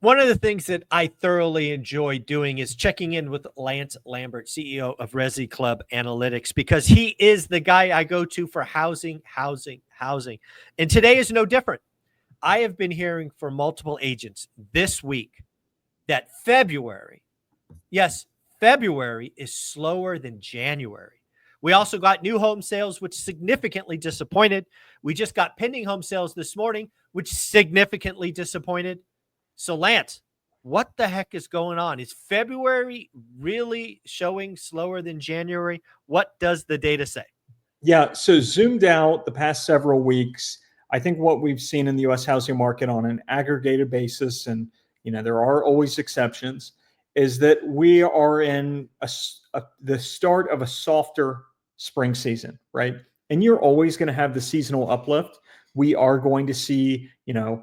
One of the things that I thoroughly enjoy doing is checking in with Lance Lambert, CEO of Resi Club Analytics, because he is the guy I go to for housing. And today is no different. I have been hearing from multiple agents this week that February is slower than January. We also got new home sales, which significantly disappointed. We just got pending home sales this morning, which significantly disappointed. So, Lance, what the heck is going on? Is February really showing slower than January? What does the data say? Yeah, so zoomed out the past several weeks, I think what we've seen in the U.S. housing market on an aggregated basis, and there are always exceptions, is that we are in the start of a softer spring season, right? And you're always going to have the seasonal uplift. We are going to see, we are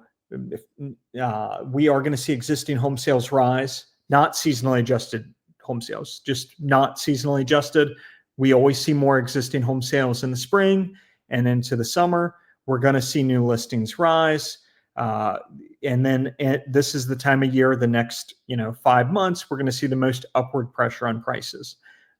going to see existing home sales rise, not seasonally adjusted home sales, just not seasonally adjusted. We always see more existing home sales in the spring and into the summer. We're going to see new listings rise. And then this is the time of year, the next 5 months, we're going to see the most upward pressure on prices.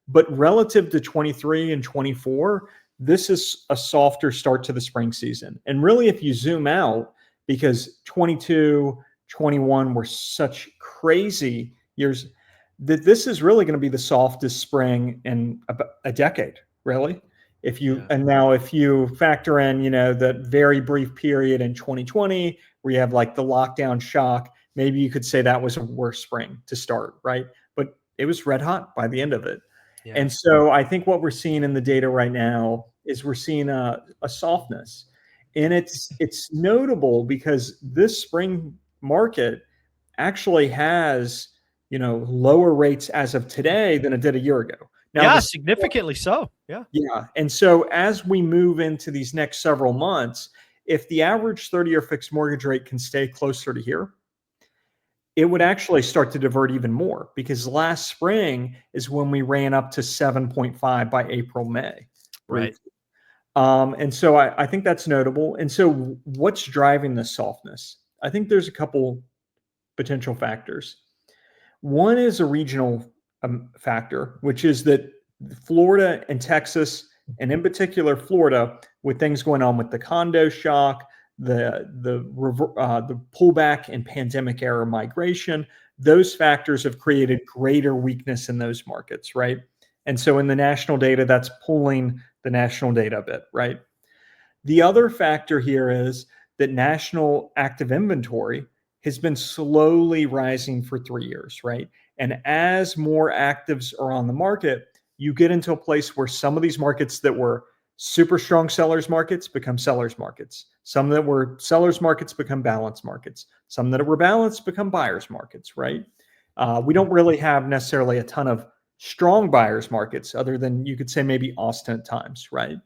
But relative to 23 and 24, this is a softer start to the spring season. And really, if you zoom out, because 22, 21 were such crazy years, that this is really going to be the softest spring in a decade, really. And now if you factor in, that very brief period in 2020 where you have like the lockdown shock, maybe you could say that was a worse spring to start, right? But it was red hot by the end of it. Yeah. And so I think what we're seeing in the data right now is we're seeing a softness. And it's notable because this spring market actually has, lower rates as of today than it did a year ago. Now, significantly so. Yeah. Yeah. And so as we move into these next several months, if the average 30-year fixed mortgage rate can stay closer to here, it would actually start to divert even more, because last spring is when we ran up to 7.5 by April, May. Right. And so I think that's notable. And so what's driving this softness? I think there's a couple potential factors. One is a regional factor, which is that Florida and Texas, and in particular Florida, with things going on with the condo shock, the pullback in pandemic era migration, those factors have created greater weakness in those markets, right? And so in the national data, that's pulling the national data a bit, right? The other factor here is that national active inventory has been slowly rising for 3 years, right? And as more actives are on the market, you get into a place where some of these markets that were super strong sellers markets become sellers markets. Some that were sellers markets become balanced markets. Some that were balanced become buyers markets, right? We don't really have necessarily a ton of strong buyers markets, other than you could say maybe Austin at times, right?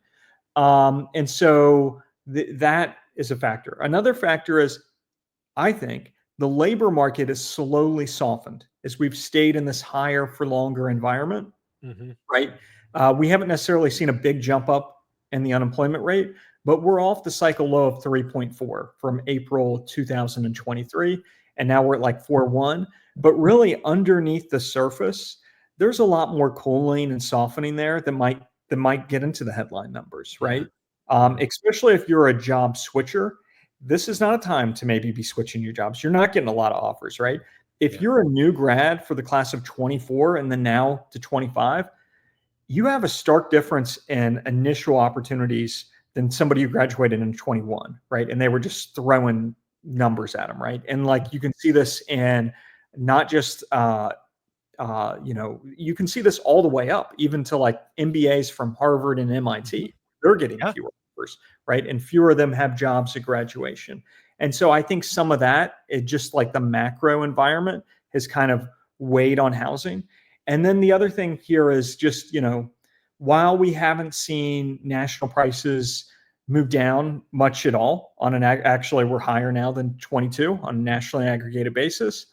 And so that is a factor. Another factor is, I think, the labor market is slowly softened as we've stayed in this higher for longer environment, right? We haven't necessarily seen a big jump up in the unemployment rate, but we're off the cycle low of 3.4 from April 2023, and now we're at like 4.1. But really, underneath the surface, there's a lot more cooling and softening there that might get into the headline numbers, right? Especially if you're a job switcher. This is not a time to maybe be switching your jobs. You're not getting a lot of offers, right? If you're a new grad for the class of 24 and then now to 25, you have a stark difference in initial opportunities than somebody who graduated in 21, right? And they were just throwing numbers at them, right? And like you can see this in not just, you can see this all the way up, even to like MBAs from Harvard and MIT. They're getting fewer offers, right? And fewer of them have jobs at graduation. And so I think some of that, it just like the macro environment has kind of weighed on housing. And then the other thing here is just, while we haven't seen national prices move down much at all actually we're higher now than 22 on a nationally aggregated basis,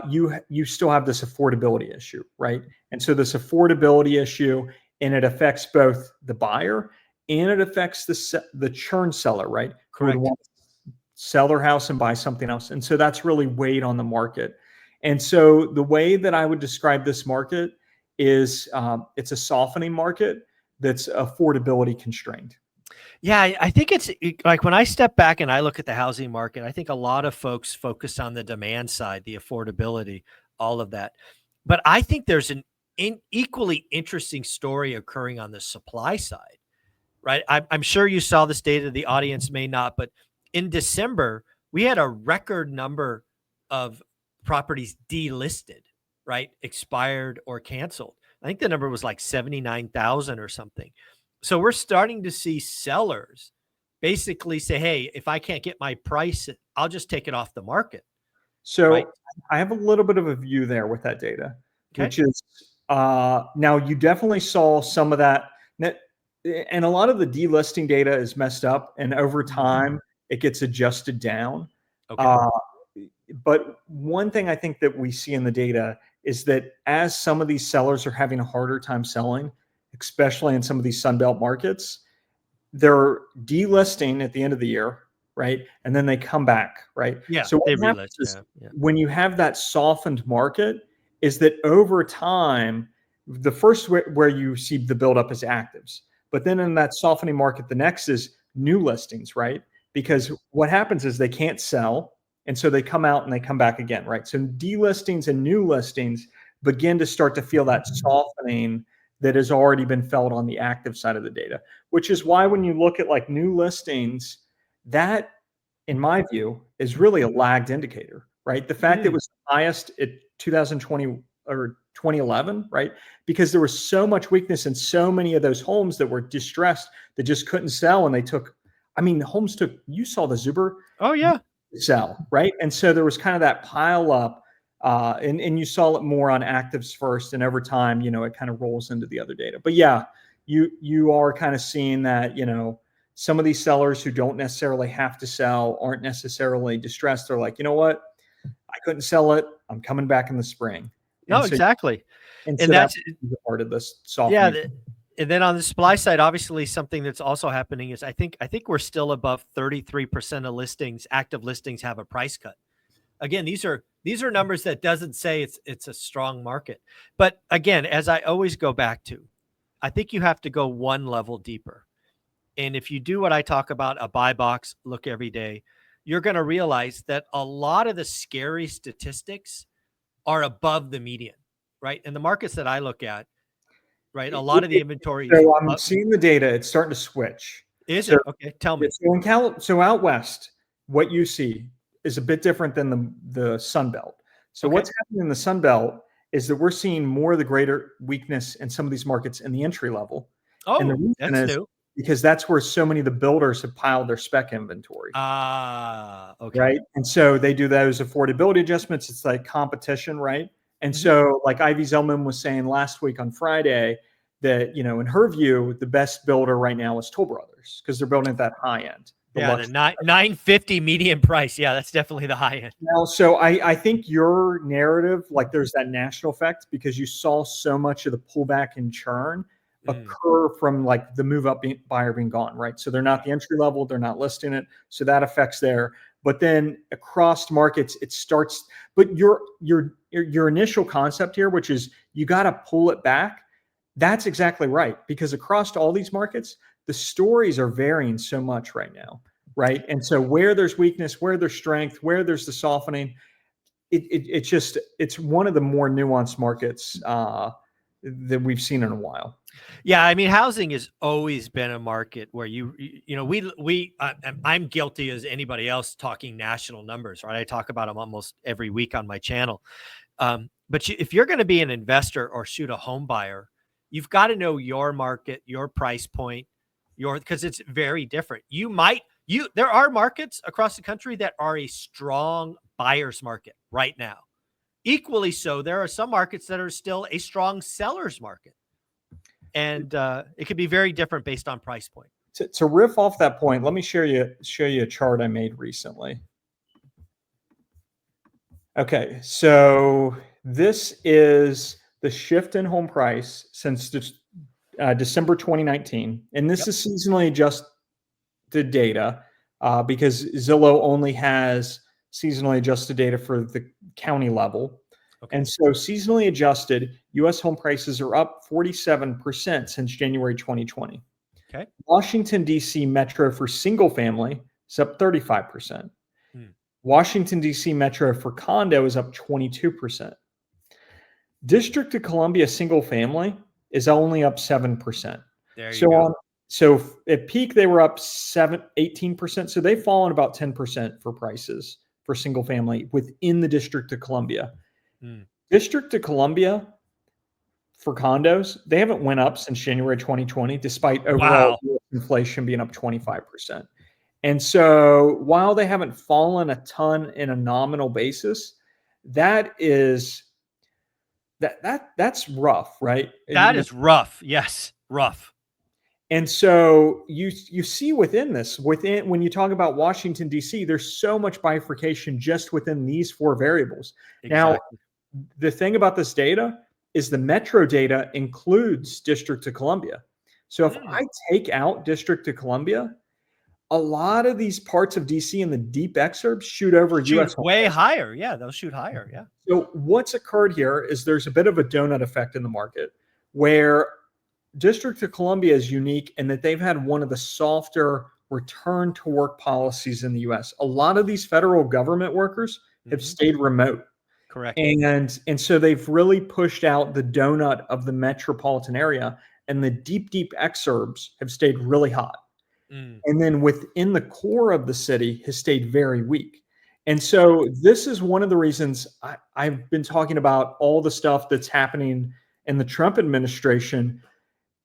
you still have this affordability issue, right? And so this affordability issue, and it affects both the buyer and it affects the churn seller, right? Correct. Who would want to sell their house and buy something else. And so that's really weighed on the market. And so the way that I would describe this market is it's a softening market that's affordability constrained. Yeah, I think it's like when I step back and I look at the housing market, I think a lot of folks focus on the demand side, the affordability, all of that. But I think there's an equally interesting story occurring on the supply side, right? I'm sure you saw this data, the audience may not, but in December, we had a record number of properties delisted, right? Expired or canceled. I think the number was like 79,000 or something. So we're starting to see sellers basically say, hey, if I can't get my price, I'll just take it off the market, So right? I have a little bit of a view there with that data, Okay. which is now you definitely saw some of that. And a lot of the delisting data is messed up, and over time it gets adjusted down. Okay. But one thing I think that we see in the data is that as some of these sellers are having a harder time selling, especially in some of these Sunbelt markets, they're delisting at the end of the year, right? And then they come back, right? Yeah. So what They happens relist. is Yeah. when you have that softened market, is that over time, the first where you see the buildup is actives, but then in that softening market, the next is new listings, right? Because what happens is they can't sell, and so they come out and they come back again, right? So delistings and new listings begin to start to feel that softening that has already been felt on the active side of the data, which is why when you look at like new listings, that, in my view, is really a lagged indicator, right? The fact that it was the highest at 2020 or 2011, right? Because there was so much weakness in so many of those homes that were distressed that just couldn't sell. And they took, I mean, the homes took, you saw the Zuber Oh, yeah. sell, right? And so there was kind of that pile up. And you saw it more on actives first, and over time, it kind of rolls into the other data. But yeah, you are kind of seeing that, some of these sellers who don't necessarily have to sell aren't necessarily distressed. They're like, you know what, I couldn't sell it. I'm coming back in the spring. No, And so, exactly. and And so that's that's, part of this yeah. softening. And then on the supply side, obviously something that's also happening is I think we're still above 33% of listings, active listings have a price cut. Again, these are numbers that doesn't say it's a strong market. But again, as I always go back to, I think you have to go one level deeper. And if you do what I talk about, a buy box, look every day, you're going to realize that a lot of the scary statistics are above the median, right? And the markets that I look at, right, a lot of the inventory is So I'm seeing the data. It's starting to switch. Is So, it? Okay, tell me. so out west, what you see is a bit different than the Sun Belt. So Okay. what's happening in the Sun Belt is that we're seeing more of the greater weakness in some of these markets in the entry level. And the Oh, reason that's is new. because that's where so many of the builders have piled their spec inventory. Ah, okay. Right. And so they do those affordability adjustments. It's like competition, right? And so like Ivy Zellman was saying last week on Friday that, in her view, the best builder right now is Toll Brothers because they're building at that high end. Yeah, the 950 median price. Yeah, that's definitely the high end. Now, so I think your narrative, like there's that national effect because you saw so much of the pullback in churn occur from like the move up buyer being gone, right? So they're not the entry level, they're not listing it. So that affects there. But then across markets, it starts, but your initial concept here, which is you got to pull it back. That's exactly right. Because across all these markets, the stories are varying so much right now. Right. And so where there's weakness, where there's strength, where there's the softening, it's one of the more nuanced markets that we've seen in a while. Yeah, I mean, housing has always been a market where I'm guilty as anybody else talking national numbers, right? I talk about them almost every week on my channel. But if you're going to be an investor or shoot a home buyer, you've got to know your market, your price point, because it's very different. There are markets across the country that are a strong buyer's market right now. Equally so, there are some markets that are still a strong seller's market. And it could be very different based on price point. To riff off that point, let me show you a chart I made recently. Okay, so this is the shift in home price since December 2019, and this is seasonally adjusted data because Zillow only has seasonally adjusted data for the county level. Okay. And so seasonally adjusted U.S. home prices are up 47% since January 2020. Okay. Washington, D.C. metro for single family is up 35%. Hmm. Washington, D.C. metro for condo is up 22%. District of Columbia single family is only up 7%. There you So go. so at peak, they were up 18%. So they've fallen about 10% for prices for single family within the District of Columbia. Hmm. District of Columbia for condos, they haven't went up since January 2020, despite overall Wow. inflation being up 25%. And so while they haven't fallen a ton in a nominal basis, that's rough, right? That is rough. Yes, rough. And so you see within when you talk about Washington, D.C., there's so much bifurcation just within these four variables. Exactly. Now, the thing about this data is the metro data includes District of Columbia. So if I take out District of Columbia, a lot of these parts of DC in the deep exurbs shoot over U.S. home way prices. higher. Yeah, they'll shoot higher. Yeah. So what's occurred here is there's a bit of a donut effect in the market where District of Columbia is unique in that they've had one of the softer return to work policies in the U.S. A lot of these federal government workers have stayed remote. Correct. And so they've really pushed out the donut of the metropolitan area, and the deep exurbs have stayed really hot. And then within the core of the city has stayed very weak. And so this is one of the reasons I've been talking about all the stuff that's happening in the Trump administration.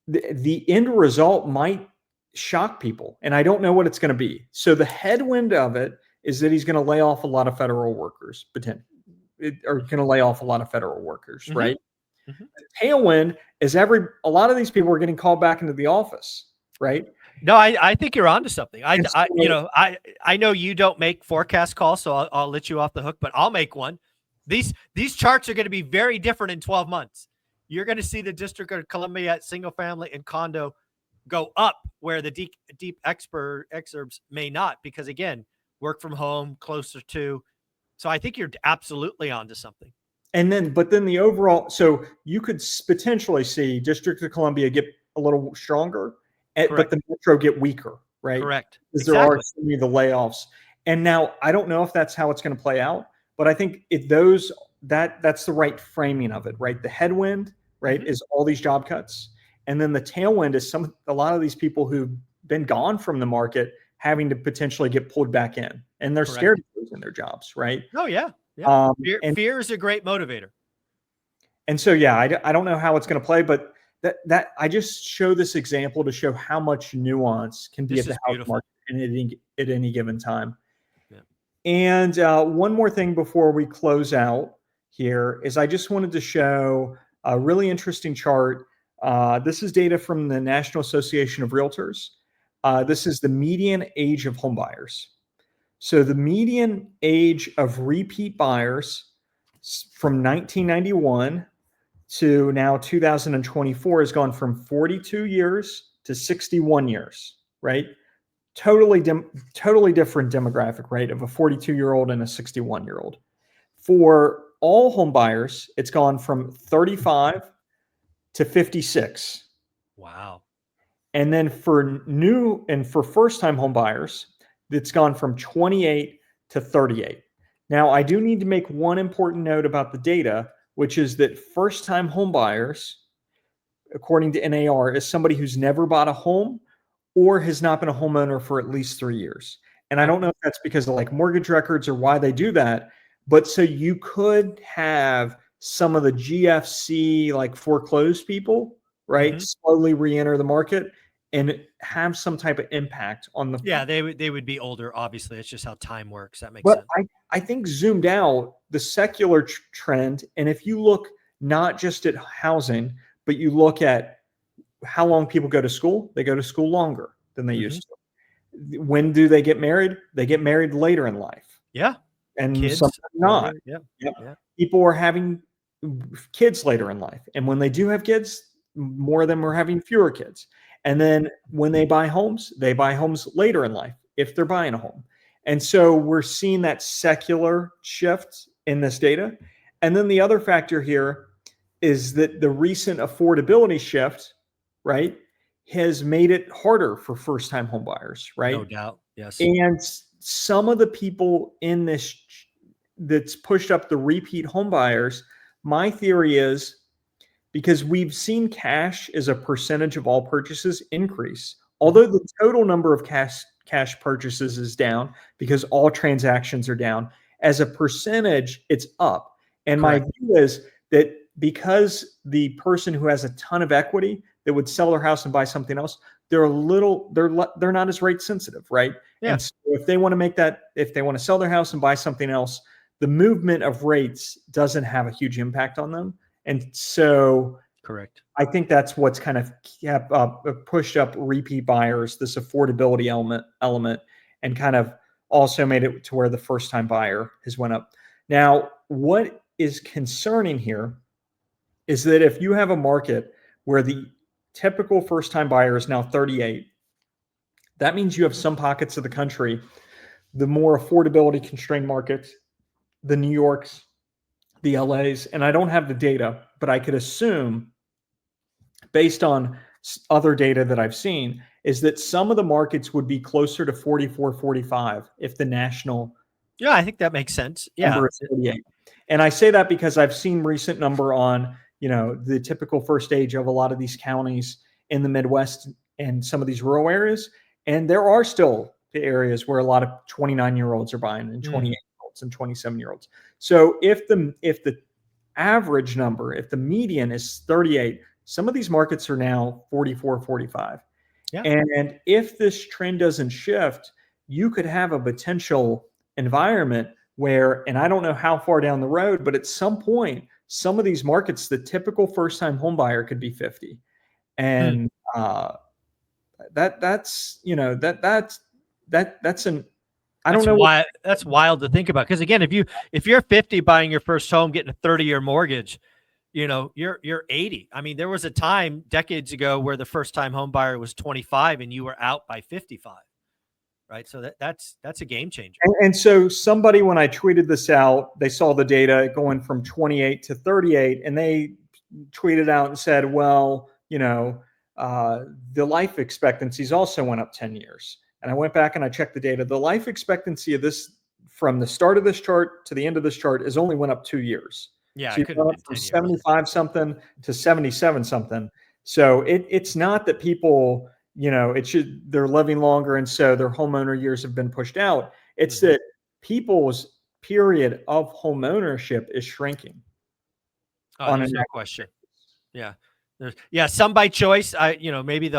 The end result might shock people, and I don't know what it's going to be. So the headwind of it is that he's going to lay off a lot of federal workers, going to lay off a lot of federal workers, right? The tailwind is a lot of these people are getting called back into the office, right? No, I think you're onto something. I know you don't make forecast calls, so I'll let you off the hook, but I'll make one. These charts are going to be very different in 12 months. You're going to see the District of Columbia single family and condo go up where the deep exurbs may not, because again, work from home, closer to. So I think you're absolutely onto something. But then the overall, so you could potentially see District of Columbia get a little stronger, but the metro get weaker, right? Correct. Because there are so many of the layoffs. And now I don't know if that's how it's going to play out, but I think that's the right framing of it, right? The headwind, right, is all these job cuts. And then the tailwind is a lot of these people who've been gone from the market having to potentially get pulled back in, and they're scared of losing their jobs, right? Oh yeah. Yeah. Fear is a great motivator. And so, yeah, I don't know how it's going to play, but that I just show this example to show how much nuance can be at the house market at any given time. Yeah. And one more thing before we close out here is I just wanted to show a really interesting chart. This is data from the National Association of Realtors. This is the median age of home buyers. So the median age of repeat buyers from 1991 to now 2024 has gone from 42 years to 61 years, right? Totally different demographic, right? Of a 42-year-old and a 61-year-old. For all home buyers, it's gone from 35 to 56. Wow. And then for first-time home buyers, it's gone from 28 to 38. Now, I do need to make one important note about the data, which is that first-time home buyers, according to NAR, is somebody who's never bought a home or has not been a homeowner for at least 3 years. And I don't know if that's because of like mortgage records or why they do that, but so you could have some of the GFC like foreclosed people, right, slowly re-enter the market and have some type of impact on the. Yeah, they would be older. Obviously, it's just how time works. That makes sense. I think zoomed out, the secular trend, and if you look not just at housing, but you look at how long people go to school, they go to school longer than they used to. When do they get married? They get married later in life. Yeah. And some not. Yeah. People are having kids later in life. And when they do have kids, more of them are having fewer kids. And then when they buy homes later in life. if they're buying a home. And so we're seeing that secular shift in this data. And then the other factor here is that the recent affordability shift, right, has made it harder for first-time home buyers, right? No doubt. Yes. And some of the people in this that's pushed up the repeat home buyers, my theory is because we've seen cash as a percentage of all purchases increase. Although the total number of cash purchases is down because all transactions are down, as a percentage, it's up. And Correct. my view is that because the person who has a ton of equity that would sell their house and buy something else, they're not as rate sensitive, right? Yeah. And so if they want to make that, if they want to sell their house and buy something else, the movement of rates doesn't have a huge impact on them. And so correct. I think that's what's kind of kept pushed up repeat buyers, this affordability element, and kind of also made it to where the first-time buyer has went up. Now, what is concerning here is that if you have a market where the typical first-time buyer is now 38, that means you have some pockets of the country, the more affordability constrained markets, the New Yorks, the LAs, and I don't have the data, but I could assume based on other data that I've seen is that some of the markets would be closer to 44, 45 if the national Yeah, I think that makes sense. Yeah. number is 38. And I say that because I've seen recent number on, the typical first age of a lot of these counties in the Midwest and some of these rural areas. And there are still the areas where a lot of 29-year-olds are buying and 28-year-olds and 27-year-olds. So if the average number, if the median is 38, some of these markets are now 44, 45. Yeah. And if this trend doesn't shift, you could have a potential environment where, and I don't know how far down the road, but at some point, some of these markets, the typical first-time home buyer could be 50. And that's an, I don't know. Why that's wild to think about. Because again, if you're 50 buying your first home, getting a 30-year mortgage, you're 80. I mean, there was a time decades ago where the first time home buyer was 25 and you were out by 55. Right. So that's a game changer. And so somebody, when I tweeted this out, they saw the data going from 28 to 38 and they tweeted out and said, well, the life expectancies also went up 10 years. And I went back and I checked the data. The life expectancy of this from the start of this chart to the end of this chart is only went up 2 years. Yeah. So it could have been from 10 years. 75 something to 77 something. So it's not that people, they're living longer and so their homeowner years have been pushed out. It's that people's period of home ownership is shrinking. There's no question. Yeah. Some by choice. Maybe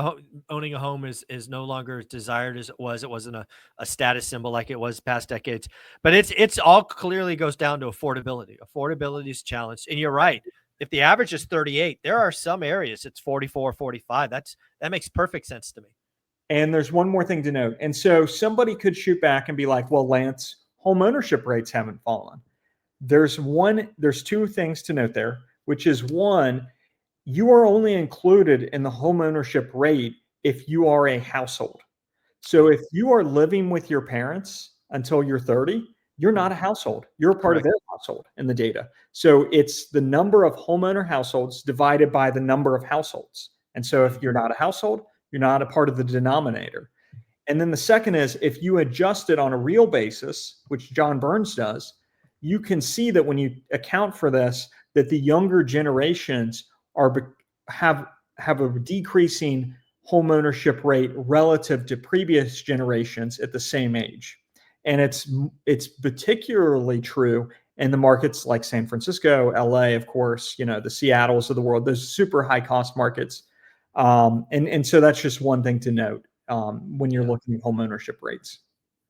owning a home is no longer as desired as it was. It wasn't a status symbol like it was past decades. But it's all clearly goes down to affordability. Affordability is challenged. And you're right. If the average is 38, there are some areas it's 44, 45. That makes perfect sense to me. And there's one more thing to note. And so somebody could shoot back and be like, well, Lance, home ownership rates haven't fallen. There's two things to note there, which is one, you are only included in the home ownership rate if you are a household. So if you are living with your parents until you're 30, you're not a household. You're a part of their household in the data. So it's the number of homeowner households divided by the number of households. And so if you're not a household, you're not a part of the denominator. And then the second is if you adjust it on a real basis, which John Burns does, you can see that when you account for this, that the younger generations have a decreasing home ownership rate relative to previous generations at the same age. And it's particularly true in the markets like San Francisco, LA, of course, the Seattles of the world, those super high cost markets. And so that's just one thing to note when you're looking at home ownership rates.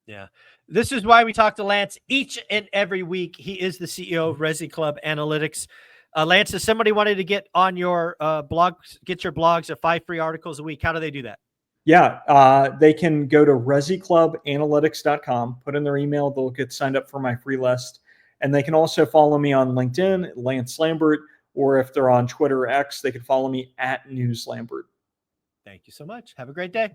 Yeah. This is why we talk to Lance each and every week. He is the CEO of Resi Club Analytics. Lance, if somebody wanted to get on your blog, get your blogs of 5 free articles a week, how do they do that? Yeah, they can go to resiclubanalytics.com, put in their email, they'll get signed up for my free list. And they can also follow me on LinkedIn, Lance Lambert, or if they're on Twitter or X, they can follow me @NewsLambert. Thank you so much. Have a great day.